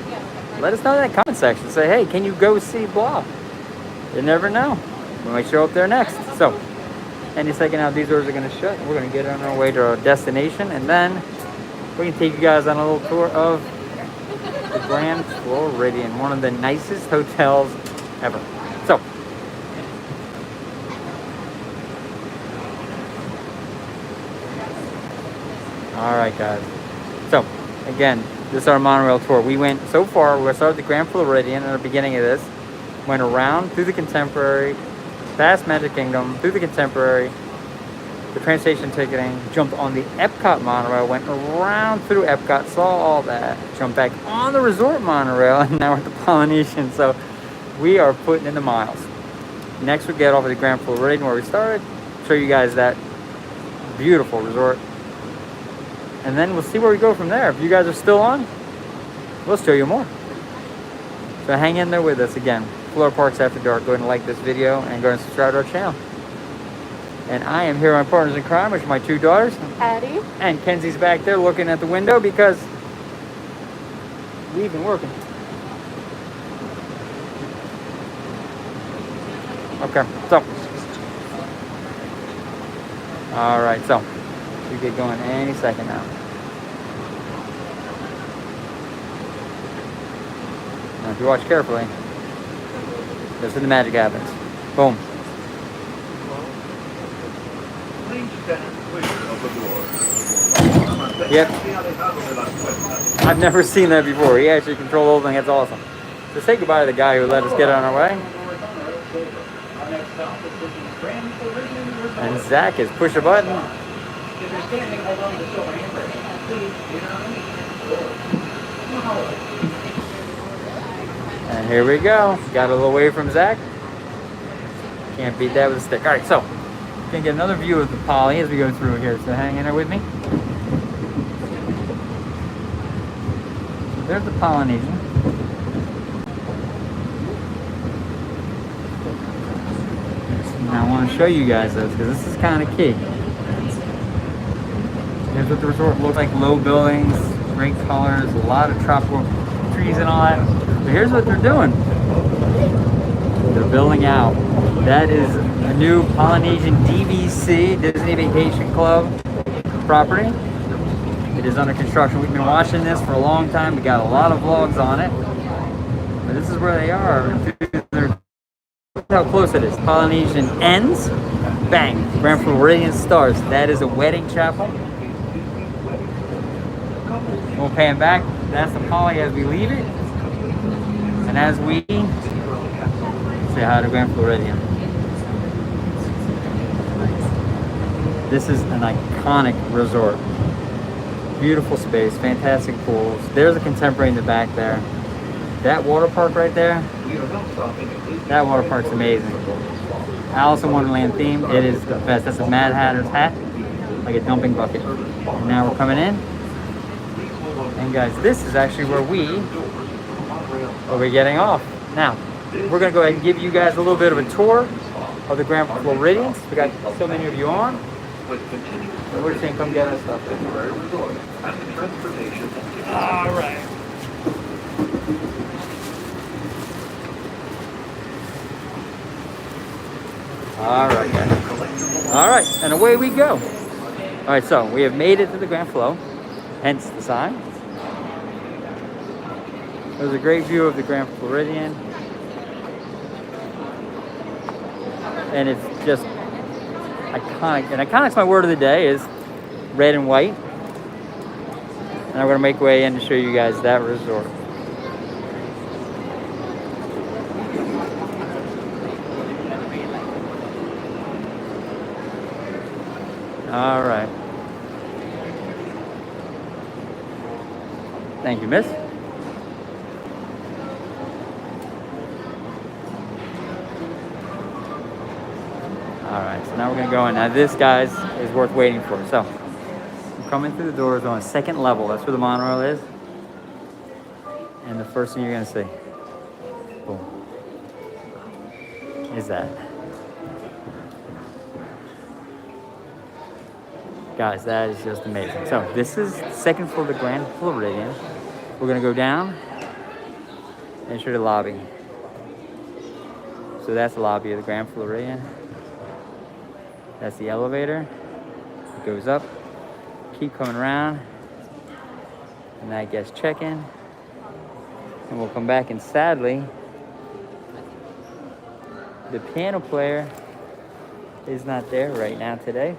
let us know in that comment section. Say, hey, can you go see blah? You never know. We might show up there next. So, any second now, these doors are going to shut, and we're going to get on our way to our destination, and then we can take you guys on a little tour of the Grand Floridian, one of the nicest hotels ever. So, all right, guys. So, again, this is our monorail tour. We went so far. We started the Grand Floridian at the beginning of this, went around through the Contemporary, past Magic Kingdom, through the Contemporary, the train station ticketing, jumped on the Epcot monorail, went around through Epcot, saw all that, jumped back on the resort monorail, and now we're at the Polynesian. So we are putting in the miles. Next we get off of the Grand Floridian where we started, show you guys that beautiful resort, and then we'll see where we go from there. If you guys are still on, we'll show you more. So hang in there with us. Again, Florida Parks After Dark. Go ahead and like this video and go ahead and subscribe to our channel. And I am here with my partners in crime, which are my two daughters. Addie. And Kenzie's back there looking at the window because we've been working. Okay, so. All right, so we get going any second now. Now, if you watch carefully, this is when the magic happens. Boom. Yep. I've never seen that before. He actually controlled the whole thing. That's awesome. So say goodbye to the guy who let us get on our way. And Zach is push a button. And here we go. Got a little wave from Zach. Can't beat that with a stick. All right, so gonna get another view of the Poly as we go through here. So hang in there with me. So there's the Polynesian. Now I want to show you guys this because this is kind of key. Here's what the resort looks like. Low buildings, great colors, a lot of tropical trees and all that. But here's what they're doing. They're building out. That is a new Polynesian DVC, Disney Vacation Club property. It is under construction. We've been watching this for a long time. We got a lot of vlogs on it. But this is where they are. Look how close it is. Polynesian ends. Bang. Grand Floridian starts. That is a wedding chapel. We'll pay him back. That's the Poly as we leave it. And as we say hi to Grand Floridian. This is an iconic resort. Beautiful space, fantastic pools. There's a Contemporary in the back there. That water park right there, that water park's amazing. Alice in Wonderland theme, it is the best. That's a Mad Hatter's hat, like a dumping bucket. And now we're coming in. And guys, this is actually where we will be getting off. Now, we're gonna go ahead and give you guys a little bit of a tour of the Grand Floridians. We got so many of you on. So we're just gonna come get our stuff. All right. All right, guys. All right, and away we go. All right, so we have made it to the Grand Flow, hence the sign. There's a great view of the Grand Floridian. And it's just iconic. And iconic's my word of the day, is red and white. And I'm gonna make way in to show you guys that resort. All right. Thank you, miss. All right, so now we're gonna go in. Now this, guys, is worth waiting for. So, I'm coming through the doors on the second level. That's where the monorail is. And the first thing you're gonna see, boom, is that. Guys, that is just amazing. So this is the second floor of the Grand Floridian. We're gonna go down and show the lobby. So that's the lobby of the Grand Floridian. That's the elevator. It goes up, keep coming around, and that gets check-in. And we'll come back, and sadly, the piano player is not there right now today.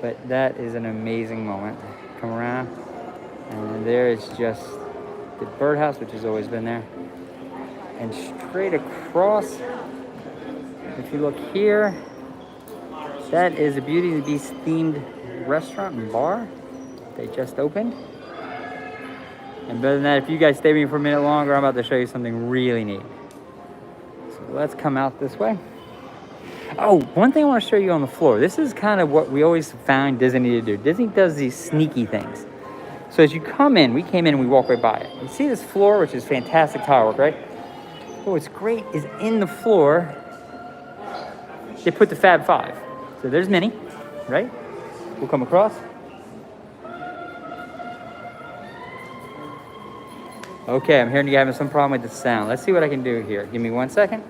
But that is an amazing moment. Come around, and there is just the birdhouse, which has always been there. And straight across, if you look here, that is a Beauty and the Beast themed restaurant and bar. They just opened. And better than that, if you guys stay with me for a minute longer, I'm about to show you something really neat. So let's come out this way. Oh, one thing I want to show you on the floor. This is kind of what we always found Disney to do. Disney does these sneaky things. So as you come in, we came in and we walk right by it. You see this floor, which is fantastic tile work, right? But what's great is in the floor, they put the Fab Five. So there's Minnie, right? We'll come across. Okay, I'm hearing you having some problem with the sound. Let's see what I can do here. Give me 1 second.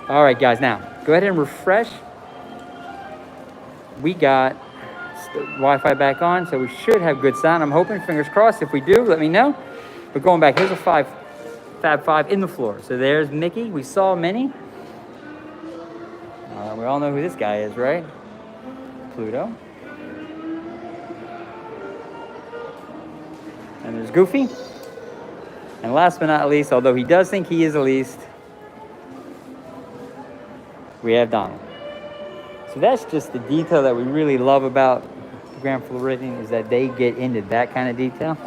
All right, guys, now go ahead and refresh. We got Wi-Fi back on, so we should have good sound. I'm hoping, fingers crossed. If we do, let me know. But going back, here's a Fab Five in the floor. So there's Mickey. We saw Minnie. We all know who this guy is, right? Pluto. And there's Goofy. And last but not least, although he does think he is the least, we have Donald. So that's just the detail that we really love about the Grand Floridian, is that they get into that kind of detail.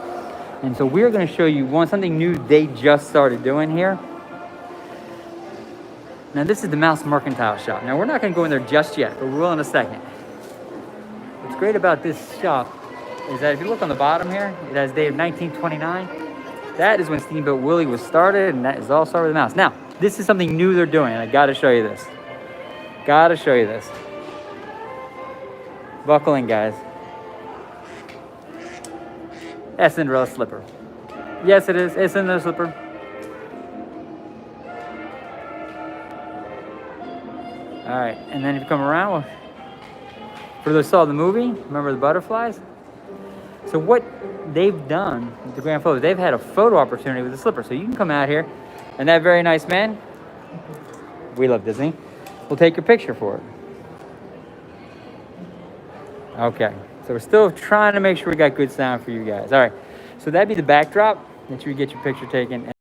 And so we're going to show you something new they just started doing here. Now this is the Mouse Mercantile Shop. Now we're not going to go in there just yet, but we will in a second. What's great about this shop is that if you look on the bottom here, it has date of 1929. That is when Steamboat Willie was started, and that is all started with a mouse. Now, this is something new they're doing, and I got to show you this. Got to show you this. Buckle in, guys. That's Cinderella's slipper. Yes, it is. It's Cinderella's slipper. All right, and then if you come around, well, for those who saw the movie, remember the butterflies? So what they've done with the Grand Floridian, they've had a photo opportunity with the slipper. So you can come out here, and that very nice man, we love Disney, will take your picture for it. Okay, so we're still trying to make sure we got good sound for you guys. All right, so that'd be the backdrop. Make sure you get your picture taken.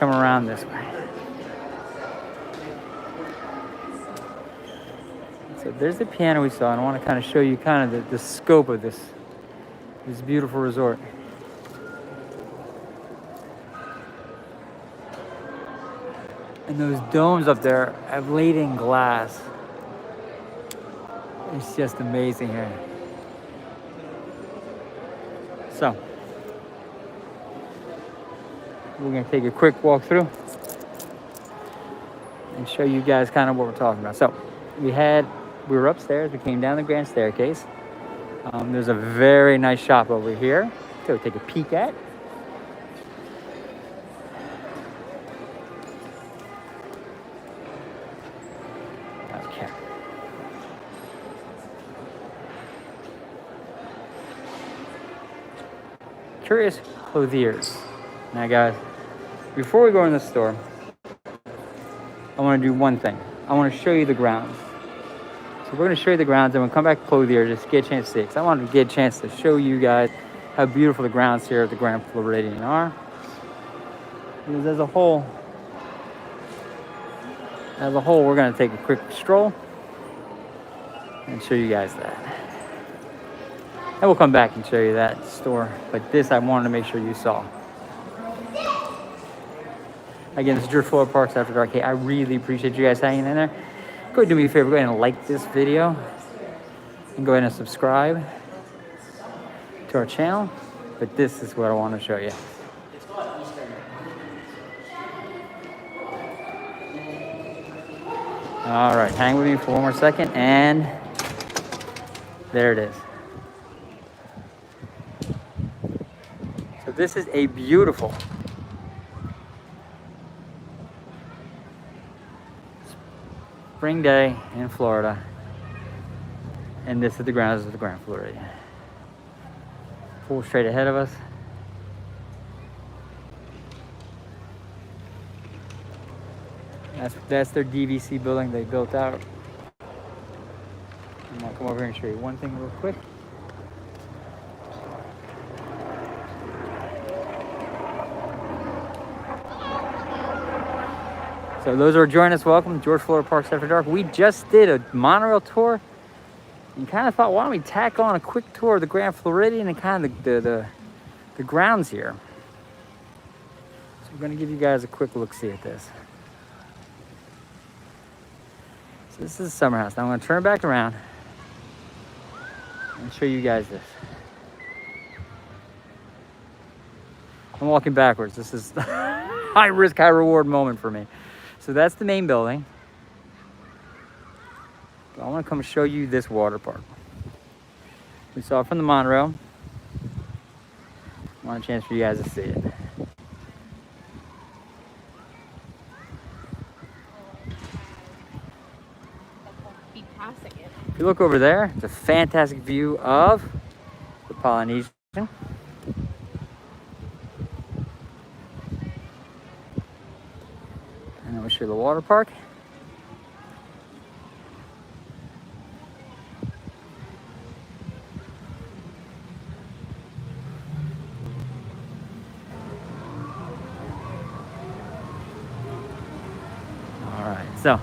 come around this way. So there's the piano we saw, and I want to kind of show you kind of the scope of this beautiful resort. And those domes up there have laid in glass. It's just amazing here. So, we're gonna take a quick walk through and show you guys kind of what we're talking about. So, we were upstairs, we came down the grand staircase. There's a very nice shop over here to take a peek at. Okay. Curious Clothiers. Now guys, before we go in the store, I want to do one thing. I want to show you the grounds. So we're going to show you the grounds, and we'll come back to Clothiers just to get a chance to see it. Because I wanted to get a chance to show you guys how beautiful the grounds here at the Grand Floridian are. Because as a whole, we're going to take a quick stroll and show you guys that. And we'll come back and show you that store. But this I wanted to make sure you saw. Again, this is George Florida Parks After Dark. Hey, I really appreciate you guys hanging in there. Go ahead and do me a favor. Go ahead and like this video. And go ahead and subscribe to our channel. But this is what I want to show you. All right, hang with me for one more second. And there it is. So this is a beautiful spring day in Florida, and this is the grounds of the Grand Floridian. Full straight ahead of us. That's their DVC building they built out. I'm gonna come over here and show you one thing real quick. So those who are joining us, welcome. George Florida Parks After Dark. We just did a monorail tour and kind of thought, why don't we tack on a quick tour of the Grand Floridian and kind of the grounds here. So we're going to give you guys a quick look-see at this. So this is the summer house. Now I'm going to turn it back around and show you guys this. I'm walking backwards. This is high risk, high reward moment for me. So that's the main building. I want to come show you this water park. We saw it from the monorail. I want a chance for you guys to see it. Be passing it. If you look over there, it's a fantastic view of the Polynesian. And then we'll show you the water park. All right, so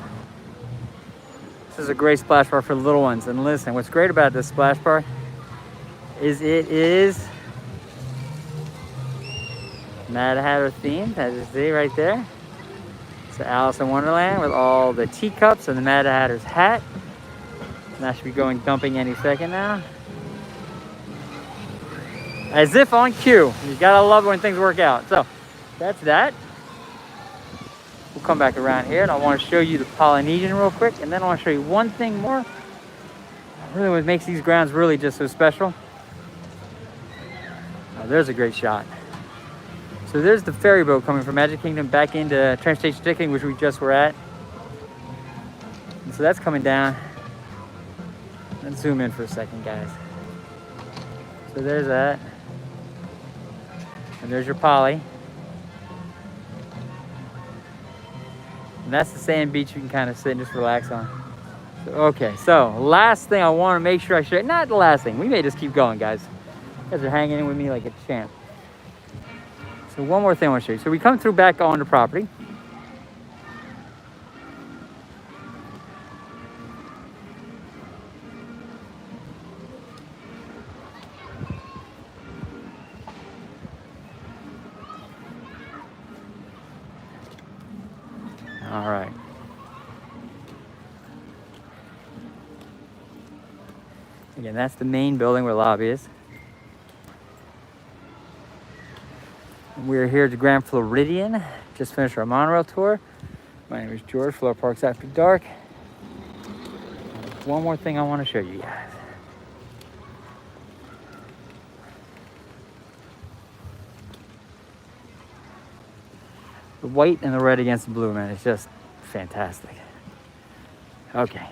this is a great splash park for the little ones. And listen, what's great about this splash park is it is Mad Hatter themed, as you see right there. It's Alice in Wonderland with all the teacups and the Mad Hatter's hat. And that should be going dumping any second now. As if on cue. You gotta love it when things work out. So that's that. We'll come back around here and I want to show you the Polynesian real quick, and then I want to show you one thing more. Really what makes these grounds really just so special. Oh, there's a great shot. So there's the ferry boat coming from Magic Kingdom back into Transportation Ticketing, which we just were at. And so that's coming down. Let's zoom in for a second, guys. So there's that. And there's your Poly. And that's the sand beach you can kind of sit and just relax on. So, okay, so last thing I want to make sure I show you. Not the last thing. We may just keep going, guys. You guys are hanging in with me like a champ. So So one more thing I want to show you. So we come through back on the property. All right. Again, that's the main building where the lobby is. We're here at the Grand Floridian. Just finished our monorail tour. My name is George, Florida Parks After Dark. One more thing I want to show you guys. The white and the red against the blue, man, it's just fantastic. Okay.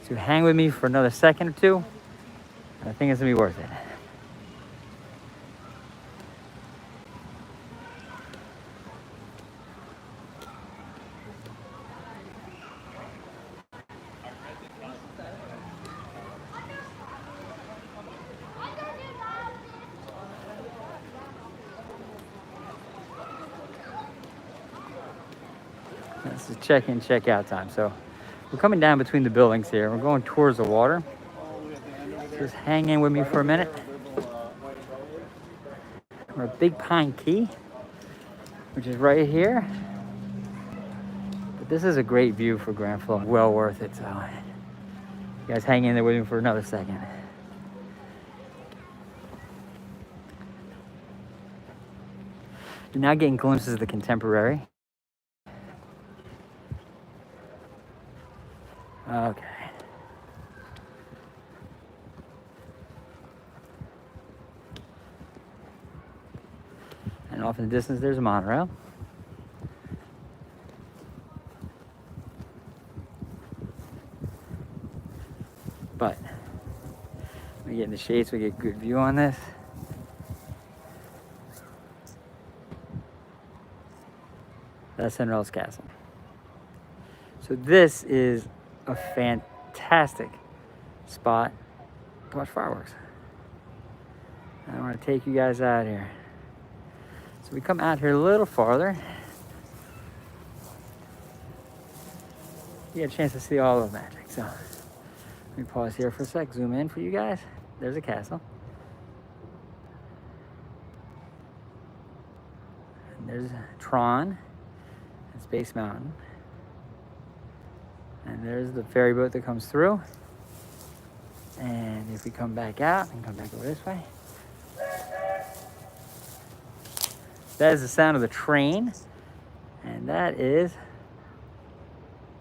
So hang with me for another second or two. I think it's gonna be worth it. This is check-in, check-out time. So we're coming down between the buildings here. We're going towards the water. Just hang in with me for a minute. We're at Big Pine Key, which is right here. But this is a great view for Grand Flo. Well worth it. So you guys hang in there with me for another second. You're now getting glimpses of the Contemporary. Okay. And off in the distance, there's a monorail. But we get in the shade so we get a good view on this. That's Cinderella's Castle. So this is a fantastic spot to watch fireworks. I want to take you guys out here. So we come out here a little farther. You get a chance to see all of the magic. So let me pause here for a sec, zoom in for you guys. There's a castle. And there's Tron and Space Mountain. And there's the ferry boat that comes through. And if we come back out and come back over this way, that is the sound of the train. And that is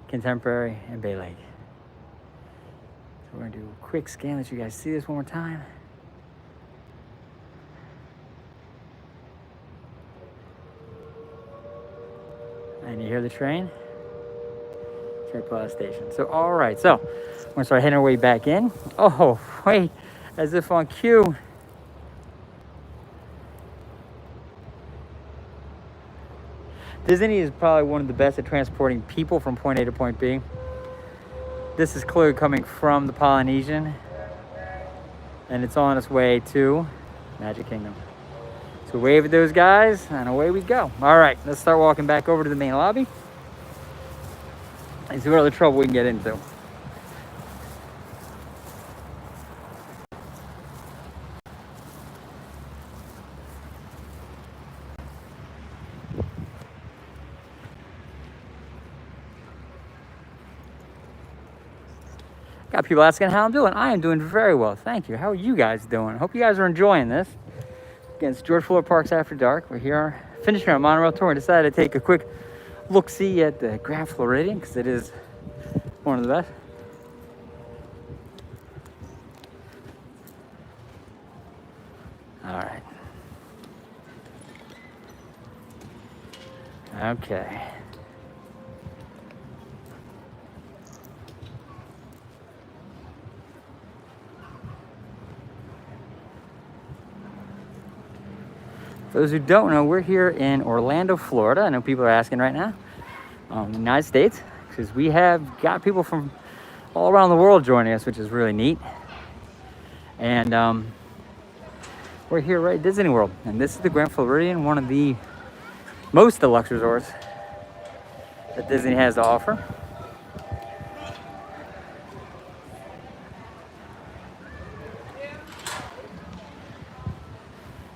Contemporary and Bay Lake. So we're gonna do a quick scan, let you guys see this one more time. And you hear the train? St. Plaza Station. So, all right, so we're gonna start heading our way back in. Oh, wait, as if on cue. Disney is probably one of the best at transporting people from point A to point B. This is clearly coming from the Polynesian, and it's on its way to Magic Kingdom. So wave at those guys, and away we go. All right, let's start walking back over to the main lobby and see what other trouble we can get into. Got people asking how I'm doing. I am doing very well, thank you. How are you guys doing? Hope you guys are enjoying this. Again, it's George Florida Parks After Dark. We're here finishing our monorail tour and decided to take a quick look-see at the Grand Floridian because it is one of the best. All right. Okay. For those who don't know, we're here in Orlando, Florida. I know people are asking right now. The United States, because we have got people from all around the world joining us, which is really neat. And We're here right at Disney World, and this is the Grand Floridian, one of the most deluxe resorts that Disney has to offer.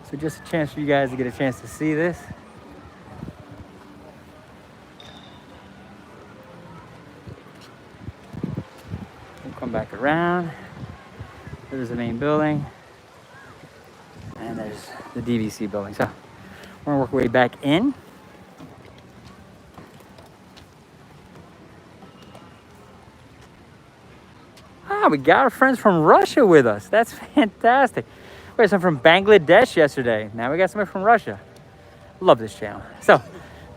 So just a chance for you guys to get a chance to see this. We'll come back around. There's the main building. And there's the DVC building. So we're gonna work our way back in. Ah, we got our friends from Russia with us. That's fantastic. We had some from Bangladesh yesterday. Now we got somebody from Russia. Love this channel. So,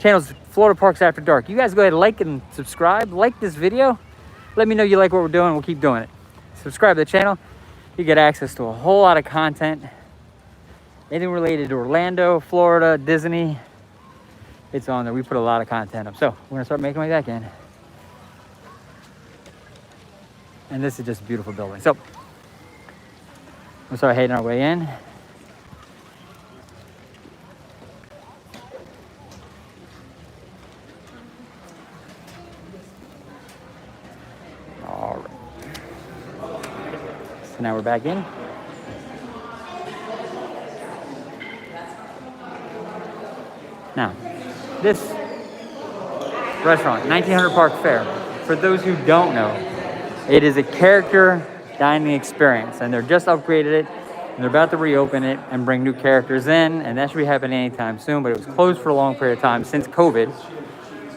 channel's Florida Parks After Dark. You guys go ahead and like and subscribe. Like this video. Let me know you like what we're doing. We'll keep doing it. Subscribe to the channel. You get access to a whole lot of content. Anything related to Orlando, Florida, Disney, it's on there. We put a lot of content up. So we're gonna start making our way back in. And this is just a beautiful building. So we'll start heading our way in. All right. So now we're back in. Now, this restaurant, 1900 Park Fare, for those who don't know, it is a character dining experience, and they're just upgraded it, and they're about to reopen it and bring new characters in, and that should be happening anytime soon, but it was closed for a long period of time since COVID,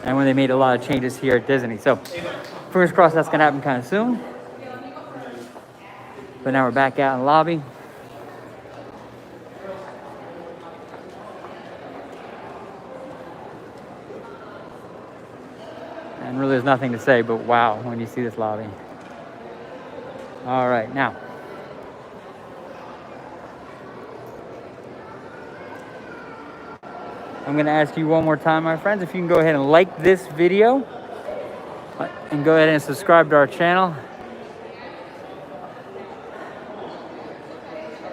and when they made a lot of changes here at Disney. So, fingers crossed that's gonna happen kind of soon. But now we're back out in the lobby. And really there's nothing to say but wow when you see this lobby. All right, now. I'm gonna ask you one more time, my friends, if you can go ahead and like this video and go ahead and subscribe to our channel.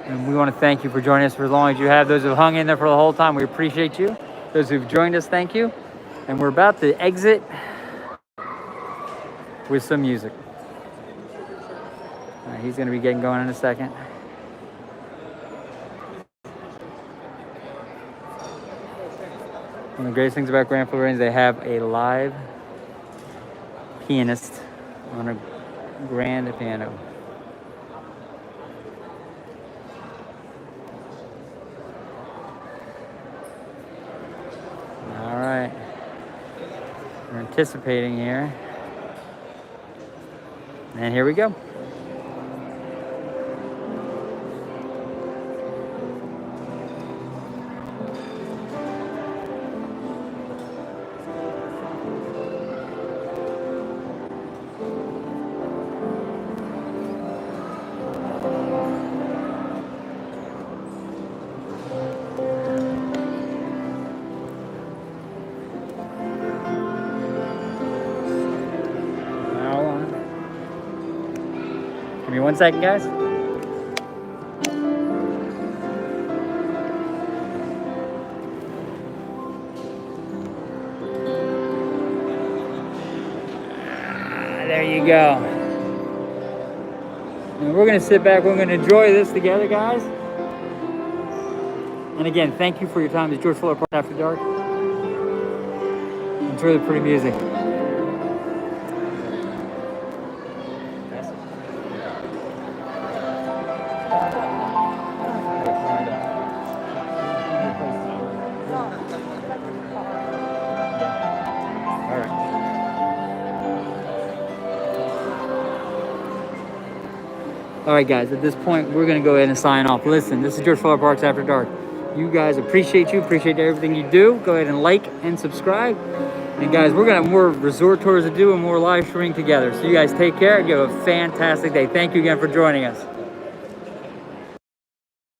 And we want to thank you for joining us for as long as you have. Those who have hung in there for the whole time, we appreciate you. Those who've joined us, thank you. And we're about to exit with some music. All right, he's going to be getting going in a second. One of the greatest things about Grand Floridian is they have a live pianist on a grand piano. All right, we're anticipating here. And here we go. Give me 1 second, guys. There you go. And we're gonna sit back, we're gonna enjoy this together, guys. And again, thank you for your time. It's George Fuller Park After Dark. Enjoy the pretty music. All right, guys, at this point, we're going to go ahead and sign off. Listen, this is George Fuller Parks After Dark. You guys appreciate everything you do. Go ahead and like and subscribe. And guys, we're going to have more resort tours to do and more live streaming together. So you guys take care and you have a fantastic day. Thank you again for joining us.